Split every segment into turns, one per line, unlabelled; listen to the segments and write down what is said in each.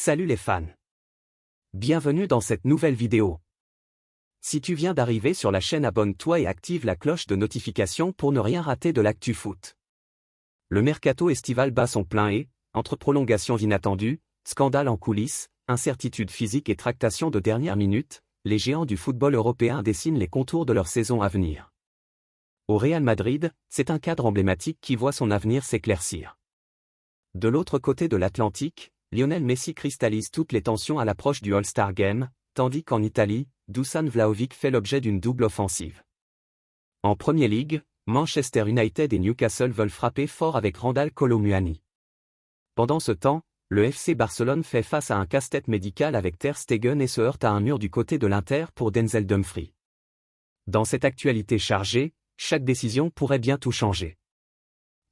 Salut les fans. Bienvenue dans cette nouvelle vidéo. Si tu viens d'arriver sur la chaîne, abonne-toi et active la cloche de notification pour ne rien rater de l'actu foot. Le mercato estival bat son plein et, entre prolongations inattendues, scandales en coulisses, incertitudes physiques et tractations de dernière minute, les géants du football européen dessinent les contours de leur saison à venir. Au Real Madrid, c'est un cadre emblématique qui voit son avenir s'éclaircir. De l'autre côté de l'Atlantique, Lionel Messi cristallise toutes les tensions à l'approche du All-Star Game, tandis qu'en Italie, Dusan Vlahovic fait l'objet d'une double offensive. En Premier League, Manchester United et Newcastle veulent frapper fort avec Randal Kolo Muani. Pendant ce temps, le FC Barcelone fait face à un casse-tête médical avec Ter Stegen et se heurte à un mur du côté de l'Inter pour Denzel Dumfries. Dans cette actualité chargée, chaque décision pourrait bien tout changer.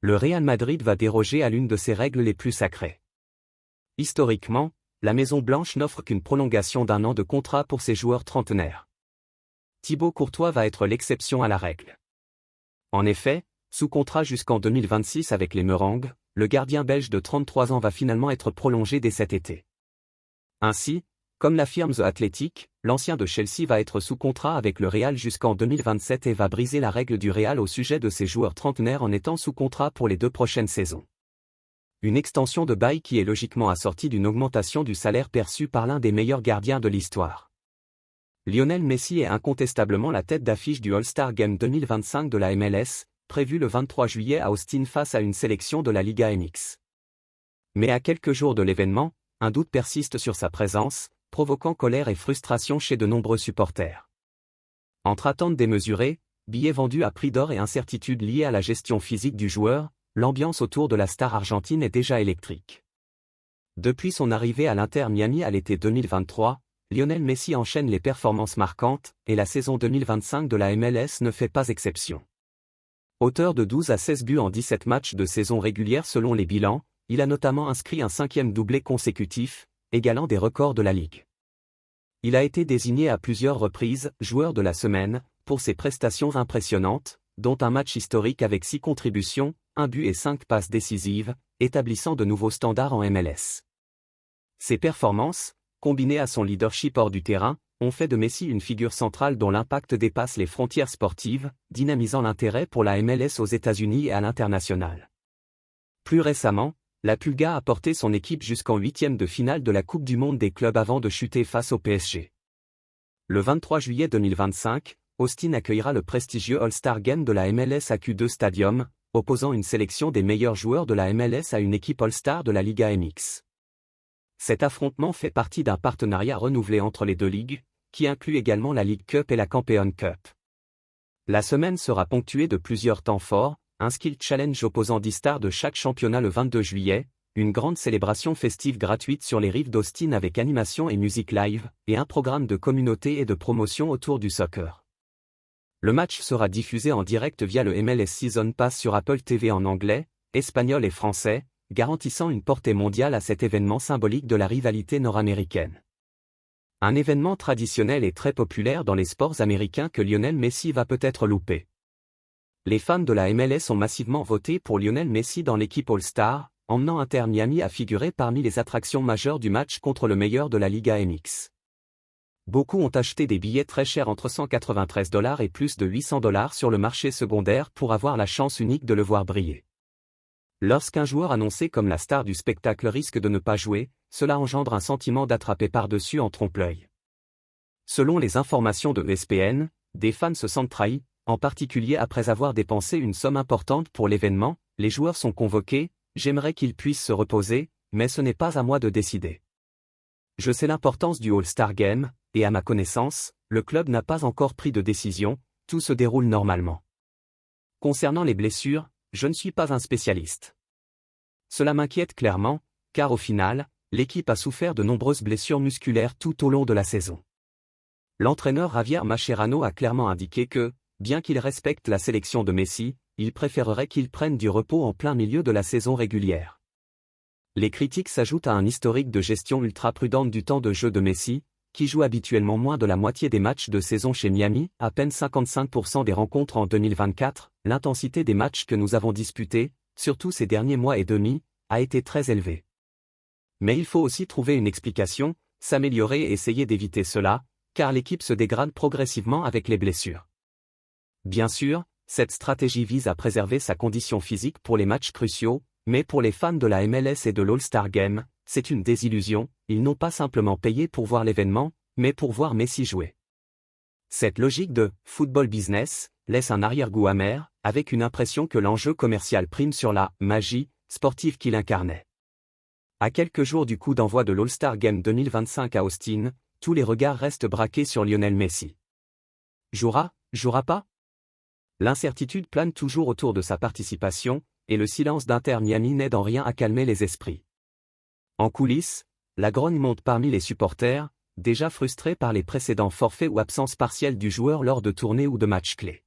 Le Real Madrid va déroger à l'une de ses règles les plus sacrées. Historiquement, la Maison-Blanche n'offre qu'une prolongation d'1 an de contrat pour ses joueurs trentenaires. Thibaut Courtois va être l'exception à la règle. En effet, sous contrat jusqu'en 2026 avec les Merengues, le gardien belge de 33 ans va finalement être prolongé dès cet été. Ainsi, comme l'affirme The Athletic, l'ancien de Chelsea va être sous contrat avec le Real jusqu'en 2027 et va briser la règle du Real au sujet de ses joueurs trentenaires en étant sous contrat pour les 2 prochaines saisons. Une extension de bail qui est logiquement assortie d'une augmentation du salaire perçu par l'un des meilleurs gardiens de l'histoire. Lionel Messi est incontestablement la tête d'affiche du All-Star Game 2025 de la MLS, prévu le 23 juillet à Austin face à une sélection de la Liga MX. Mais à quelques jours de l'événement, un doute persiste sur sa présence, provoquant colère et frustration chez de nombreux supporters. Entre attentes démesurées, billets vendus à prix d'or et incertitudes liées à la gestion physique du joueur, l'ambiance autour de la star argentine est déjà électrique. Depuis son arrivée à l'Inter Miami à l'été 2023, Lionel Messi enchaîne les performances marquantes, et la saison 2025 de la MLS ne fait pas exception. Auteur de 12 à 16 buts en 17 matchs de saison régulière selon les bilans, il a notamment inscrit un 5e doublé consécutif, égalant des records de la Ligue. Il a été désigné à plusieurs reprises joueur de la semaine, pour ses prestations impressionnantes, dont un match historique avec 6 contributions, 1 but et 5 passes décisives, établissant de nouveaux standards en MLS. Ses performances, combinées à son leadership hors du terrain, ont fait de Messi une figure centrale dont l'impact dépasse les frontières sportives, dynamisant l'intérêt pour la MLS aux États-Unis et à l'international. Plus récemment, la Pulga a porté son équipe jusqu'en 8e de finale de la Coupe du Monde des clubs avant de chuter face au PSG. Le 23 juillet 2025, Austin accueillera le prestigieux All-Star Game de la MLS à Q2 Stadium, opposant une sélection des meilleurs joueurs de la MLS à une équipe All-Star de la Liga MX. Cet affrontement fait partie d'un partenariat renouvelé entre les deux ligues, qui inclut également la League Cup et la Campeón Cup. La semaine sera ponctuée de plusieurs temps forts, un skill challenge opposant 10 stars de chaque championnat le 22 juillet, une grande célébration festive gratuite sur les rives d'Austin avec animation et musique live, et un programme de communauté et de promotion autour du soccer. Le match sera diffusé en direct via le MLS Season Pass sur Apple TV en anglais, espagnol et français, garantissant une portée mondiale à cet événement symbolique de la rivalité nord-américaine. Un événement traditionnel et très populaire dans les sports américains que Lionel Messi va peut-être louper. Les fans de la MLS ont massivement voté pour Lionel Messi dans l'équipe All-Star, emmenant Inter Miami à figurer parmi les attractions majeures du match contre le meilleur de la Liga MX. Beaucoup ont acheté des billets très chers entre $193 et plus de $800 sur le marché secondaire pour avoir la chance unique de le voir briller. Lorsqu'un joueur annoncé comme la star du spectacle risque de ne pas jouer, cela engendre un sentiment d'attraper par-dessus en trompe-l'œil. Selon les informations de ESPN, des fans se sentent trahis, en particulier après avoir dépensé une somme importante pour l'événement. Les joueurs sont convoqués, j'aimerais qu'ils puissent se reposer, mais ce n'est pas à moi de décider. Je sais l'importance du All-Star Game, et à ma connaissance, le club n'a pas encore pris de décision, tout se déroule normalement. Concernant les blessures, je ne suis pas un spécialiste. Cela m'inquiète clairement, car au final, l'équipe a souffert de nombreuses blessures musculaires tout au long de la saison. L'entraîneur Javier Mascherano a clairement indiqué que, bien qu'il respecte la sélection de Messi, il préférerait qu'il prenne du repos en plein milieu de la saison régulière. Les critiques s'ajoutent à un historique de gestion ultra prudente du temps de jeu de Messi, qui joue habituellement moins de la moitié des matchs de saison chez Miami, à peine 55% des rencontres en 2024, l'intensité des matchs que nous avons disputés, surtout ces derniers mois et demi, a été très élevée. Mais il faut aussi trouver une explication, s'améliorer et essayer d'éviter cela, car l'équipe se dégrade progressivement avec les blessures. Bien sûr, cette stratégie vise à préserver sa condition physique pour les matchs cruciaux, mais pour les fans de la MLS et de l'All-Star Game, c'est une désillusion, ils n'ont pas simplement payé pour voir l'événement, mais pour voir Messi jouer. Cette logique de « football business » laisse un arrière-goût amer, avec une impression que l'enjeu commercial prime sur la « magie » sportive qu'il incarnait. À quelques jours du coup d'envoi de l'All-Star Game 2025 à Austin, tous les regards restent braqués sur Lionel Messi. Jouera pas? L'incertitude plane toujours autour de sa participation, et le silence d'Inter Miami n'aide en rien à calmer les esprits. En coulisses, la grogne monte parmi les supporters, déjà frustrés par les précédents forfaits ou absences partielles du joueur lors de tournées ou de matchs clés.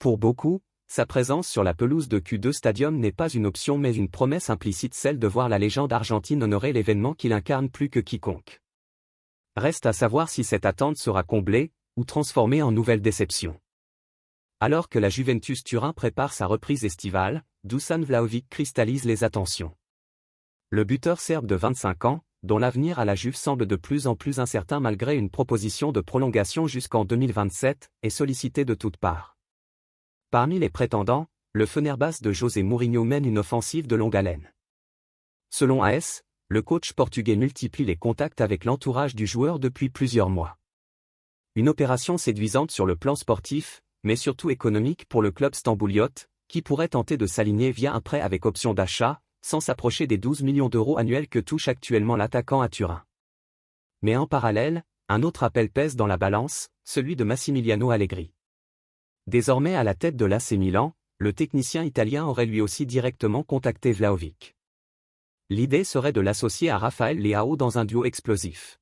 Pour beaucoup, sa présence sur la pelouse de Q2 Stadium n'est pas une option mais une promesse implicite, celle de voir la légende argentine honorer l'événement qu'il incarne plus que quiconque. Reste à savoir si cette attente sera comblée, ou transformée en nouvelle déception. Alors que la Juventus Turin prépare sa reprise estivale, Dusan Vlahovic cristallise les attentions. Le buteur serbe de 25 ans, dont l'avenir à la Juve semble de plus en plus incertain malgré une proposition de prolongation jusqu'en 2027, est sollicité de toutes parts. Parmi les prétendants, le Fenerbahçe de José Mourinho mène une offensive de longue haleine. Selon AS, le coach portugais multiplie les contacts avec l'entourage du joueur depuis plusieurs mois. Une opération séduisante sur le plan sportif, mais surtout économique pour le club stambouliote, qui pourrait tenter de s'aligner via un prêt avec option d'achat, sans s'approcher des 12 millions d'euros annuels que touche actuellement l'attaquant à Turin. Mais en parallèle, un autre appel pèse dans la balance, celui de Massimiliano Allegri. Désormais à la tête de l'AC Milan, le technicien italien aurait lui aussi directement contacté Vlahovic. L'idée serait de l'associer à Rafael Leao dans un duo explosif.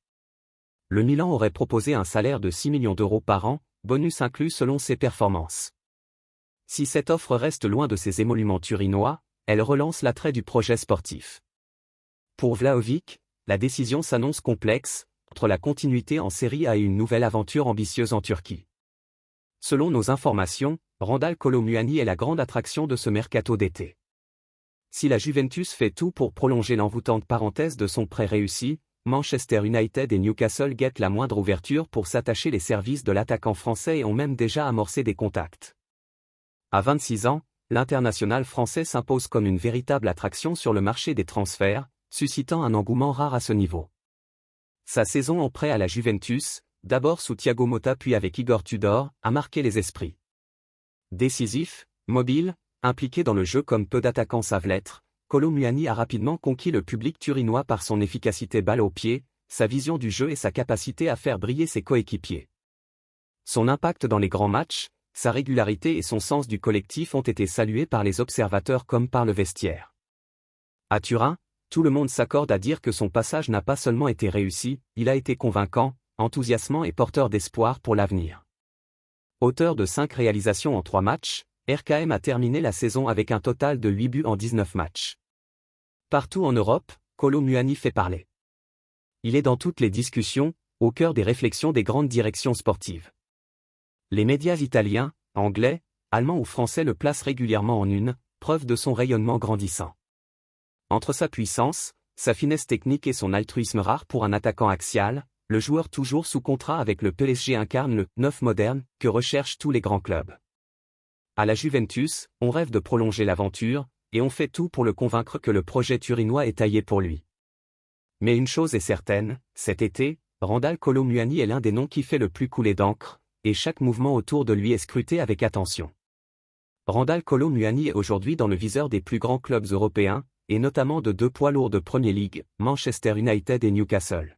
Le Milan aurait proposé un salaire de 6 millions d'euros par an, bonus inclus selon ses performances. Si cette offre reste loin de ses émoluments turinois, elle relance l'attrait du projet sportif. Pour Vlahovic, la décision s'annonce complexe, entre la continuité en Série A et une nouvelle aventure ambitieuse en Turquie. Selon nos informations, Randal Kolo Muani est la grande attraction de ce mercato d'été. Si la Juventus fait tout pour prolonger l'envoûtante parenthèse de son prêt réussi, Manchester United et Newcastle guettent la moindre ouverture pour s'attacher les services de l'attaquant français et ont même déjà amorcé des contacts. À 26 ans, l'international français s'impose comme une véritable attraction sur le marché des transferts, suscitant un engouement rare à ce niveau. Sa saison en prêt à la Juventus, d'abord sous Thiago Motta puis avec Igor Tudor, a marqué les esprits. Décisif, mobile, impliqué dans le jeu comme peu d'attaquants savent l'être, Kolo Muani a rapidement conquis le public turinois par son efficacité balle au pied, sa vision du jeu et sa capacité à faire briller ses coéquipiers. Son impact dans les grands matchs, sa régularité et son sens du collectif ont été salués par les observateurs comme par le vestiaire. À Turin, tout le monde s'accorde à dire que son passage n'a pas seulement été réussi, il a été convaincant, enthousiasmant et porteur d'espoir pour l'avenir. Auteur de 5 réalisations en 3 matchs, RKM a terminé la saison avec un total de 8 buts en 19 matchs. Partout en Europe, Kolo Muani fait parler. Il est dans toutes les discussions, au cœur des réflexions des grandes directions sportives. Les médias italiens, anglais, allemands ou français le placent régulièrement en une, preuve de son rayonnement grandissant. Entre sa puissance, sa finesse technique et son altruisme rare pour un attaquant axial, le joueur toujours sous contrat avec le PSG incarne le « neuf moderne » que recherchent tous les grands clubs. À la Juventus, on rêve de prolonger l'aventure, et on fait tout pour le convaincre que le projet turinois est taillé pour lui. Mais une chose est certaine, cet été, Randal Kolo Muani est l'un des noms qui fait le plus couler d'encre, et chaque mouvement autour de lui est scruté avec attention. Randal Kolo Muani est aujourd'hui dans le viseur des plus grands clubs européens, et notamment de 2 poids lourds de Premier League, Manchester United et Newcastle.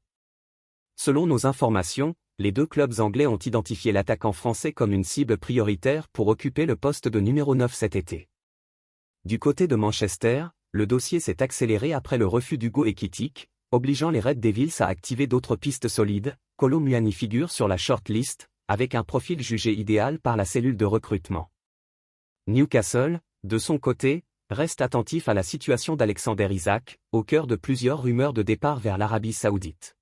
Selon nos informations, les 2 clubs anglais ont identifié l'attaquant français comme une cible prioritaire pour occuper le poste de numéro 9 cet été. Du côté de Manchester, le dossier s'est accéléré après le refus d'Hugo Ekitike, obligeant les Red Devils à activer d'autres pistes solides. Kolo Muani figure sur la shortlist, avec un profil jugé idéal par la cellule de recrutement. Newcastle, de son côté, reste attentif à la situation d'Alexander Isak, au cœur de plusieurs rumeurs de départ vers l'Arabie Saoudite.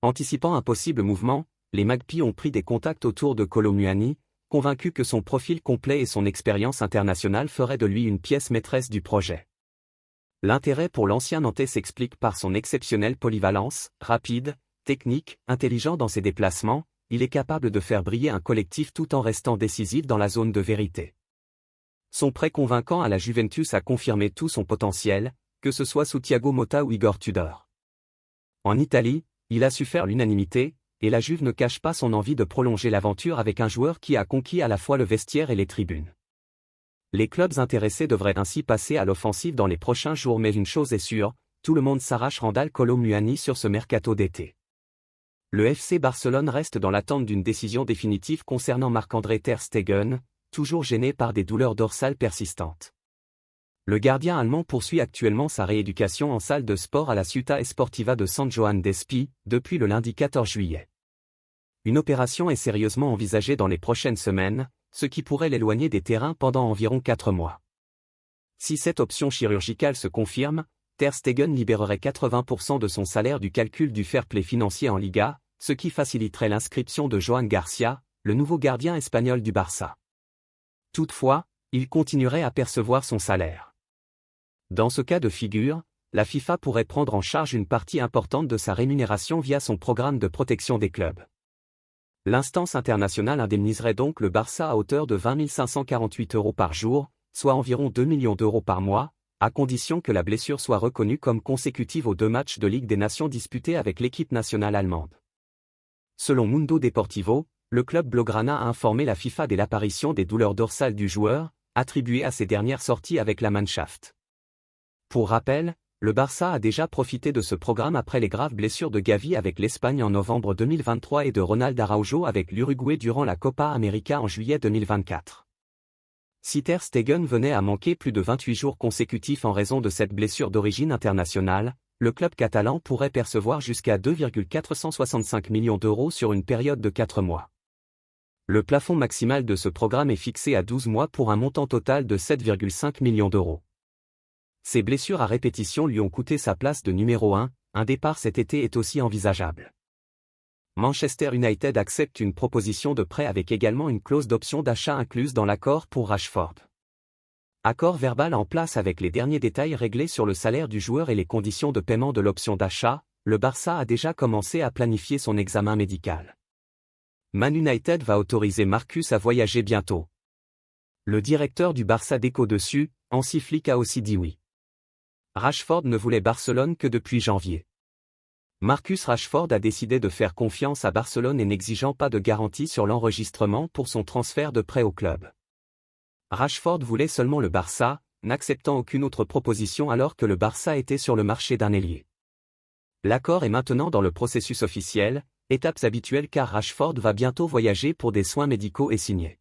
Anticipant un possible mouvement, les Magpies ont pris des contacts autour de Kolo Muani, convaincus que son profil complet et son expérience internationale feraient de lui une pièce maîtresse du projet. L'intérêt pour l'ancien Nantais s'explique par son exceptionnelle polyvalence, rapide, technique, intelligent dans ses déplacements, il est capable de faire briller un collectif tout en restant décisif dans la zone de vérité. Son prêt convaincant à la Juventus a confirmé tout son potentiel, que ce soit sous Thiago Motta ou Igor Tudor. En Italie, il a su faire l'unanimité, et la Juve ne cache pas son envie de prolonger l'aventure avec un joueur qui a conquis à la fois le vestiaire et les tribunes. Les clubs intéressés devraient ainsi passer à l'offensive dans les prochains jours, mais une chose est sûre, tout le monde s'arrache Randal Kolo Muani sur ce mercato d'été. Le FC Barcelone reste dans l'attente d'une décision définitive concernant Marc-André Ter Stegen, toujours gêné par des douleurs dorsales persistantes. Le gardien allemand poursuit actuellement sa rééducation en salle de sport à la Ciutat Esportiva de San Joan d'Espí, depuis le lundi 14 juillet. Une opération est sérieusement envisagée dans les prochaines semaines, ce qui pourrait l'éloigner des terrains pendant environ 4 mois. Si cette option chirurgicale se confirme, Ter Stegen libérerait 80% de son salaire du calcul du fair play financier en Liga, ce qui faciliterait l'inscription de Joan Garcia, le nouveau gardien espagnol du Barça. Toutefois, il continuerait à percevoir son salaire. Dans ce cas de figure, la FIFA pourrait prendre en charge une partie importante de sa rémunération via son programme de protection des clubs. L'instance internationale indemniserait donc le Barça à hauteur de 20 548 € par jour, soit environ 2 millions d'euros par mois, à condition que la blessure soit reconnue comme consécutive aux 2 matchs de Ligue des Nations disputés avec l'équipe nationale allemande. Selon Mundo Deportivo, le club blaugrana a informé la FIFA de l'apparition des douleurs dorsales du joueur, attribuées à ses dernières sorties avec la Mannschaft. Pour rappel, le Barça a déjà profité de ce programme après les graves blessures de Gavi avec l'Espagne en novembre 2023 et de Ronald Araujo avec l'Uruguay durant la Copa América en juillet 2024. Si Ter Stegen venait à manquer plus de 28 jours consécutifs en raison de cette blessure d'origine internationale, le club catalan pourrait percevoir jusqu'à 2,465 millions d'euros sur une période de 4 mois. Le plafond maximal de ce programme est fixé à 12 mois pour un montant total de 7,5 millions d'euros. Ces blessures à répétition lui ont coûté sa place de numéro 1, un départ cet été est aussi envisageable. Manchester United accepte une proposition de prêt avec également une clause d'option d'achat incluse dans l'accord pour Rashford. Accord verbal en place avec les derniers détails réglés sur le salaire du joueur et les conditions de paiement de l'option d'achat, le Barça a déjà commencé à planifier son examen médical. Man United va autoriser Marcus à voyager bientôt. Le directeur du Barça déco dessus, Hansi Flick a aussi dit oui. Rashford ne voulait Barcelone que depuis janvier. Marcus Rashford a décidé de faire confiance à Barcelone et n'exigeant pas de garantie sur l'enregistrement pour son transfert de prêt au club. Rashford voulait seulement le Barça, n'acceptant aucune autre proposition alors que le Barça était sur le marché d'un ailier. L'accord est maintenant dans le processus officiel, étapes habituelles car Rashford va bientôt voyager pour des soins médicaux et signer.